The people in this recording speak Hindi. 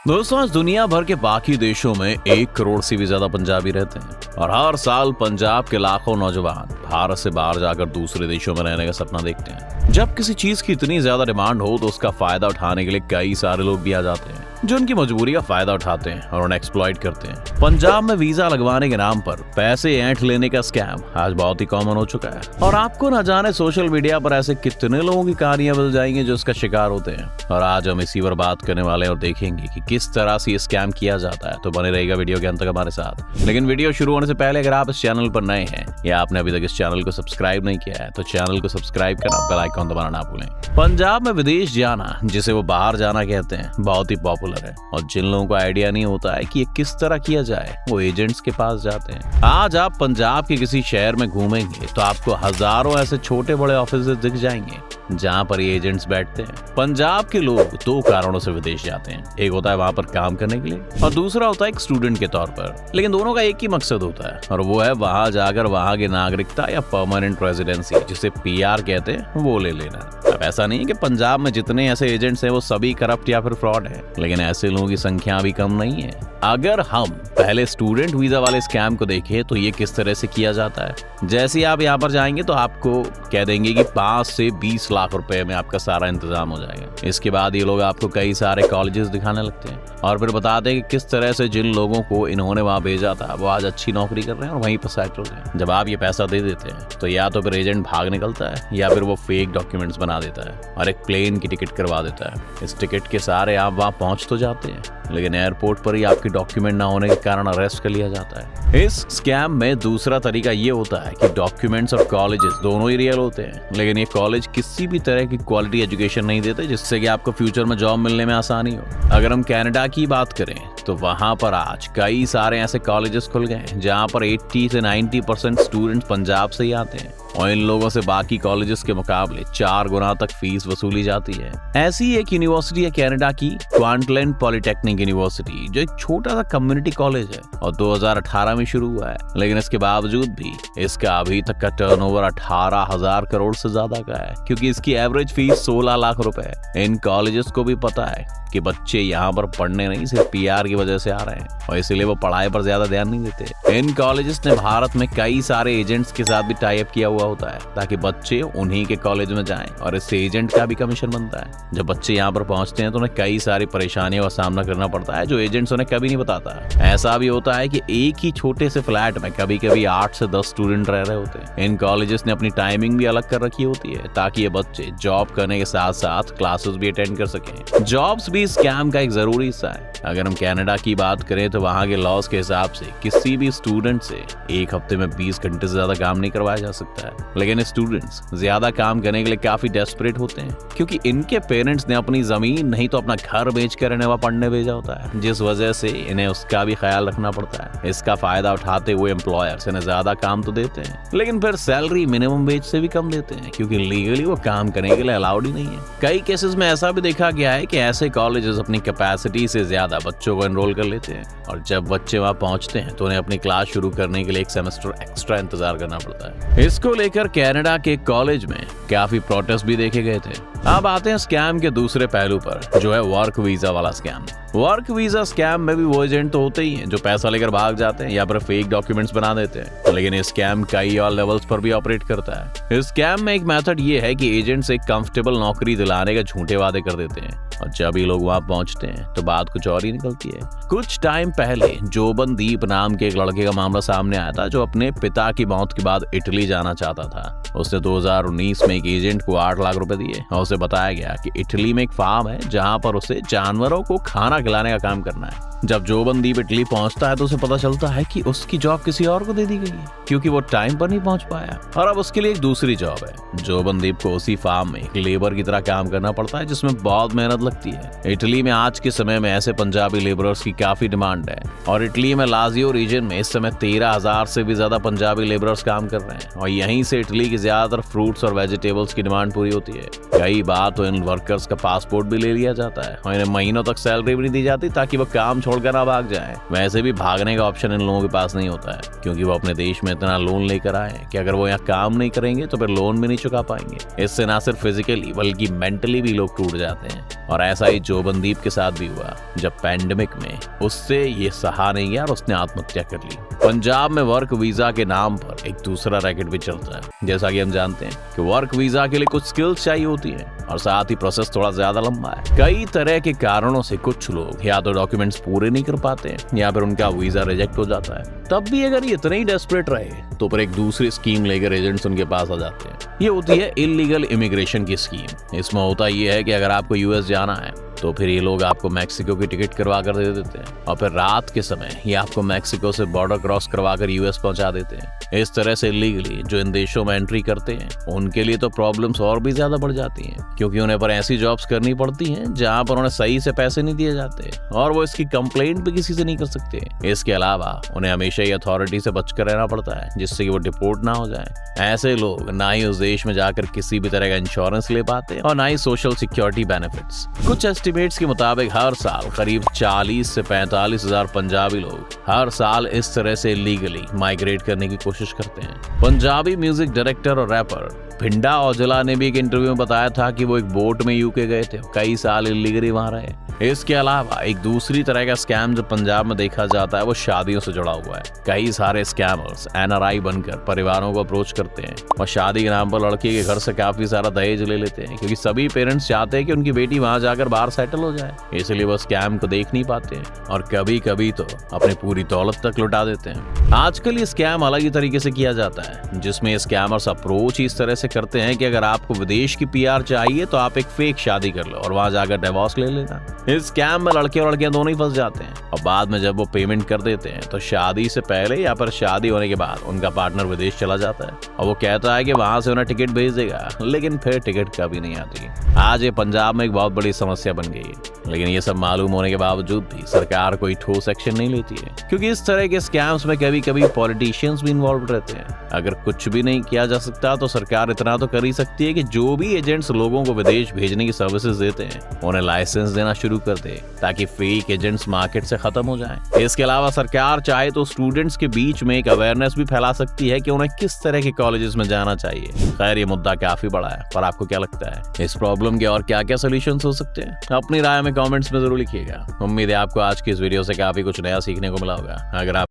दोस्तों, आज दुनिया भर के बाकी देशों में 1 करोड़ से भी ज्यादा पंजाबी रहते हैं और हर साल पंजाब के लाखों नौजवान भारत से बाहर जाकर दूसरे देशों में रहने का सपना देखते हैं। जब किसी चीज की इतनी ज्यादा डिमांड हो तो उसका फायदा उठाने के लिए कई सारे लोग भी आ जाते हैं जो उनकी मजबूरी का फायदा उठाते हैं और उन्हें एक्सप्लॉइट करते हैं। पंजाब में वीजा लगवाने के नाम पर पैसे ऐंठ लेने का स्कैम आज बहुत ही कॉमन हो चुका है और आपको न जाने सोशल मीडिया पर ऐसे कितने लोगों की कहानियां मिल जाएंगी जो इसका शिकार होते हैं। और आज हम इसी पर बात करने वाले हैं और देखेंगे कि किस तरह से ये स्कैम किया जाता है। तो बने रहेगा वीडियो के अंत तक हमारे साथ। लेकिन वीडियो शुरू होने से पहले अगर आप इस चैनल पर नए हैं या आपने अभी तक इस चैनल को सब्सक्राइब नहीं किया है तो चैनल को सब्सक्राइब करना, बेल आइकन दबाना ना भूलें। पंजाब में विदेश जाना, जिसे वो बाहर जाना कहते हैं, बहुत ही पॉपुलर है और जिन लोगों को आइडिया नहीं होता है कि ये किस तरह किया जाए वो एजेंट्स के पास जाते हैं। आज आप पंजाब के किसी शहर में घूमेंगे तो आपको हजारों ऐसे छोटे बड़े ऑफिस दिख जाएंगे जहाँ पर ये एजेंट्स बैठते हैं। पंजाब के लोग 2 कारणों से विदेश जाते हैं। एक होता है वहाँ पर काम करने के लिए और दूसरा होता है एक स्टूडेंट के तौर पर। लेकिन दोनों का एक ही मकसद होता है और वो है वहाँ जाकर वहाँ की नागरिकता या परमानेंट रेजिडेंसी, जिसे PR कहते हैं, वो ले लेना। अब ऐसा नहीं है कि पंजाब में जितने ऐसे एजेंट्स हैं वो सभी करप्ट या फिर फ्रॉड है, लेकिन ऐसे लोगों की संख्या भी कम नहीं है। अगर हम पहले स्टूडेंट वीजा वाले स्कैम को देखें तो ये किस तरह से किया जाता है। जैसे ही आप यहाँ पर जाएंगे तो आपको कह देंगे कि 5 से 20 लाख रुपए में आपका सारा इंतजाम हो जाएगा। इसके बाद ये लोग आपको कई सारे कॉलेजेस दिखाने लगते हैं और फिर बताते हैं कि किस तरह से जिन लोगों को इन्होंने वहाँ भेजा था वो आज अच्छी नौकरी कर रहे हैं और वहीं पर सेटल हैं। जब आप ये पैसा दे देते हैं तो या तो फिर एजेंट भाग निकलता है या फिर वो फेक डॉक्यूमेंट्स बना देता है और एक प्लेन की टिकट करवा देता है। इस टिकट के सहारे आप वहाँ पहुँच तो जाते हैं, लेकिन एयरपोर्ट पर ही आपकी डॉक्यूमेंट ना होने के कारण अरेस्ट कर लिया जाता है। इस स्कैम में दूसरा तरीका ये होता है कि डॉक्यूमेंट्स और कॉलेजेस दोनों ही रियल होते हैं, लेकिन ये कॉलेज किसी भी तरह की क्वालिटी एजुकेशन नहीं देते जिससे कि आपको फ्यूचर में जॉब मिलने में आसानी हो। अगर हम कनाडा की बात करें तो वहां पर आज कई सारे ऐसे कॉलेजेस खुल गए हैं जहां पर 80 से 90% स्टूडेंट्स पंजाब से ही आते हैं और इन लोगों से बाकी कॉलेजेस के मुकाबले 4 गुना तक फीस वसूली जाती है। ऐसी एक यूनिवर्सिटी है कनाडा की क्वांटलैंड पॉलिटेक्निक यूनिवर्सिटी, जो एक छोटा सा कम्युनिटी कॉलेज है और 2018 में शुरू हुआ है, लेकिन इसके बावजूद भी इसका अभी तक का टर्नओवर 18,000 करोड़ से ज्यादा का है, क्योंकि इसकी एवरेज फीस 16 लाख रुपए है। इन कॉलेजेस को भी पता है कि बच्चे यहाँ पर पढ़ने नहीं सिर्फ PR की वजह से आ रहे हैं और इसीलिए वो पढ़ाई पर ज्यादा ध्यान नहीं देते। इन कॉलेजेस ने भारत में कई सारे एजेंट्स के साथ भी टाई अप किया हुआ होता है ताकि बच्चे उन्हीं के कॉलेज में जाएं और इससे एजेंट का भी कमीशन बनता है। जब बच्चे यहाँ पर पहुंचते हैं तो उन्हें कई सारी परेशानियों का सामना करना पड़ता है जो एजेंट्स उन्हें कभी नहीं बताता। ऐसा भी होता है कि एक ही छोटे से फ्लैट में कभी कभी 8 से 10 स्टूडेंट रह रहे होते हैं। इन कॉलेजेस ने अपनी टाइमिंग भी अलग कर रखी होती है ताकि ये बच्चे जॉब करने के साथ साथ क्लासेस भी अटेंड कर सकें। जॉब्स भी स्कैम का एक जरूरी हिस्सा है। अगर हम कनाडा की बात करें तो वहाँ के लॉज के हिसाब से किसी भी स्टूडेंट से एक हफ्ते में 20 घंटे से ज्यादा काम नहीं करवाया जा सकता है, लेकिन स्टूडेंट्स ज्यादा काम करने के लिए काफी डेस्परेट होते हैं क्योंकि इनके पेरेंट्स ने अपनी जमीन नहीं तो अपना घर बेचकर इन्हें वहाँ पढ़ने भेजा होता है, जिस वजह से इन्हें उसका भी ख्याल रखना पड़ता है। इसका फायदा उठाते हुए एम्प्लॉयर्स इन्हें ज्यादा काम तो देते हैं, लेकिन फिर सैलरी मिनिमम वेज से भी कम देते हैं क्योंकि लीगली वो काम करने के लिए अलाउड ही नहीं है। कई केसेस में ऐसा भी देखा गया है कि ऐसे कॉलेजेस अपनी कैपेसिटी से ज्यादा बच्चों को एनरोल कर लेते हैं और जब बच्चे वहाँ पहुंचते हैं तो उन्हें अपनी क्लास शुरू करने के लिए 1 सेमेस्टर एक्स्ट्रा इंतजार करना पड़ता है। इसको लेकर कनाडा के कॉलेज में काफी प्रोटेस्ट भी देखे गए थे। अब आते हैं स्कैम के दूसरे पहलू पर, जो है वर्क वीजा वाला स्कैम। वर्क वीजा स्कैम में भी वो एजेंट तो होते ही हैं जो पैसा लेकर भाग जाते हैं या फिर फेक डॉक्यूमेंट्स बना देते हैं, लेकिन ये स्कैम कई और लेवल्स पर भी ऑपरेट करता है। इस स्कैम में एक मेथड ये है कि एजेंट्स एक कंफर्टेबल नौकरी दिलाने का झूठे वादे कर देते हैं और जब ये लोग वहाँ पहुंचते हैं तो बात कुछ और ही निकलती है। कुछ टाइम पहले जोबनदीप नाम के एक लड़के का मामला सामने आया था जो अपने पिता की मौत के बाद इटली जाना चाहता था। उसने 2019 में एक एजेंट को 8 लाख रुपए दिए और उसे बताया गया कि इटली में एक फार्म है जहां पर उसे जानवरों को खाना खिलाने का काम करना है। जब जोबनदीप इटली पहुंचता है तो उसे पता चलता है कि उसकी जॉब किसी और को दे दी गई है क्योंकि वो टाइम पर नहीं पहुंच पाया और अब उसके लिए एक दूसरी जॉब है। जोबनदीप को उसी फार्म में एक लेबर की तरह काम करना पड़ता है जिसमें बहुत मेहनत लगती है। इटली में आज के समय में ऐसे पंजाबी लेबरर्स की काफी डिमांड है और इटली में लाजियो रीजन में इस समय 13,000 से भी ज्यादा पंजाबी लेबरर्स काम कर रहे हैं और यहीं से इटली की ज्यादातर फ्रूट्स और वेजिटेबल्स की डिमांड पूरी होती है। कई बार तो इन वर्कर्स का पासपोर्ट भी ले लिया जाता है और इन्हें महीनों तक सैलरी भी नहीं दी जाती ताकि वो काम छोड़ छोड़कर ना भाग जाएं। वैसे भी भागने का ऑप्शन इन लोगों के पास नहीं होता है, क्योंकि वो अपने देश में इतना लोन लेकर आए हैं कि अगर वो यहाँ काम नहीं करेंगे तो फिर लोन भी नहीं चुका पाएंगे। इससे ना सिर्फ फिजिकली बल्कि मेंटली भी लोग टूट जाते हैं। और ऐसा ही जोबनदीप के साथ भी हुआ, जब पैंडेमिक में उससे ये सहा नहीं गया और उसने आत्महत्या कर ली। पंजाब में वर्क वीजा के नाम पर एक दूसरा रैकेट भी चलता है। जैसा कि हम जानते हैं कि वर्क वीजा के लिए कुछ स्किल्स चाहिए होती है और साथ ही प्रोसेस थोड़ा ज्यादा लंबा है। कई तरह के कारणों से कुछ लोग या तो डॉक्यूमेंट्स पूरे नहीं कर पाते हैं या फिर उनका वीजा रिजेक्ट हो जाता है। तब भी अगर ये इतने ही डेस्परेट रहे तो फिर एक दूसरी स्कीम लेकर एजेंट्स उनके पास आ जाते हैं। ये होती है इलीगल इमिग्रेशन की स्कीम। इसमें होता ये है कि अगर आपको यूएस जाना है तो फिर ये लोग आपको मैक्सिको की टिकट करवा कर दे देते हैं और फिर रात के समय ये आपको मैक्सिको से बॉर्डर क्रॉस करवा कर यूएस पहुंचा देते हैं। इस तरह से इलीगली जो इन देशों में एंट्री करते हैं उनके लिए तो प्रॉब्लम्स और भी ज्यादा बढ़ जाती हैं, क्योंकि उन्हें पर ऐसी जॉब्स करनी पड़ती हैं जहां पर उन्हें सही से पैसे नहीं दिए जाते और वो इसकी कंप्लेंट भी किसी से नहीं कर सकते। इसके अलावा उन्हें हमेशा ही अथॉरिटी से बचकर रहना पड़ता है जिससे कि वो डिपोर्ट ना हो जाए। ऐसे लोग ना ही उस देश में जाकर किसी भी तरह का इंश्योरेंस ले पाते और ना ही सोशल सिक्योरिटी बेनिफिट्स। कुछ एस्टिमेट्स के मुताबिक हर साल करीब 40 से 45 हजार पंजाबी लोग हर साल इस तरह से इलीगली माइग्रेट करने की कोशिश करते हैं। पंजाबी म्यूजिक डायरेक्टर और रैपर भिंडा औजला ने भी एक इंटरव्यू में बताया था कि वो एक बोट में यूके गए थे, कई साल इलीगली वहां रहे। इसके अलावा एक दूसरी तरह का स्कैम जो पंजाब में देखा जाता है वो शादियों से जुड़ा हुआ है। कई सारे स्कैमर्स एनआरआई बनकर परिवारों को अप्रोच करते हैं और शादी के नाम पर लड़की के घर से काफी सारा दहेज ले लेते हैं, क्योंकि सभी पेरेंट्स चाहते हैं कि उनकी बेटी वहां जाकर बाहर सेटल हो जाए। इसलिए वो स्कैम को देख नहीं पाते हैं और कभी कभी तो अपनी पूरी दौलत तक लुटा देते हैं। आजकल ये स्कैम अलग ही तरीके से किया जाता है, जिसमें ये स्कैमर्स अप्रोच इस तरह से करते हैं कि अगर आपको विदेश की पीआर चाहिए तो आप एक फेक शादी कर लो और वहां जाकर डिवोर्स ले लेना। इस स्कैम में लड़के और लड़कियां दोनों ही फंस जाते हैं और बाद में जब वो पेमेंट कर देते हैं तो शादी से पहले या फिर शादी होने के बाद उनका पार्टनर विदेश चला जाता है और वो कहता है कि वहां से उन्हें टिकट भेज देगा, लेकिन फिर टिकट कभी नहीं आती। आज ये पंजाब में एक बहुत बड़ी समस्या बन गई है, लेकिन ये सब मालूम होने के बावजूद भी सरकार कोई ठोस एक्शन नहीं लेती है, क्योंकि इस तरह के स्कैम्स में कभी कभी पॉलिटिशियंस भी इन्वॉल्व रहते हैं। अगर कुछ भी नहीं किया जा सकता तो सरकार इतना तो कर ही सकती है कि जो भी एजेंट्स लोगों को विदेश भेजने की सर्विसेज देते हैं उन्हें लाइसेंस देना शुरू कर दे, ताकि फेक एजेंट्स मार्केट से खत्म हो जाएं। इसके अलावा सरकार चाहे तो स्टूडेंट्स के बीच में एक अवेयरनेस भी फैला सकती है कि उन्हें किस तरह के कॉलेजेस में जाना चाहिए। खैर ये मुद्दा काफी बड़ा है, पर आपको क्या लगता है इस प्रॉब्लम के और क्या क्या सोल्यूशंस हो सकते हैं? अपनी राय में कमेंट्स में जरूर लिखिएगा। उम्मीद है आपको आज की इस वीडियो से काफी कुछ नया सीखने को मिला होगा। अगर आप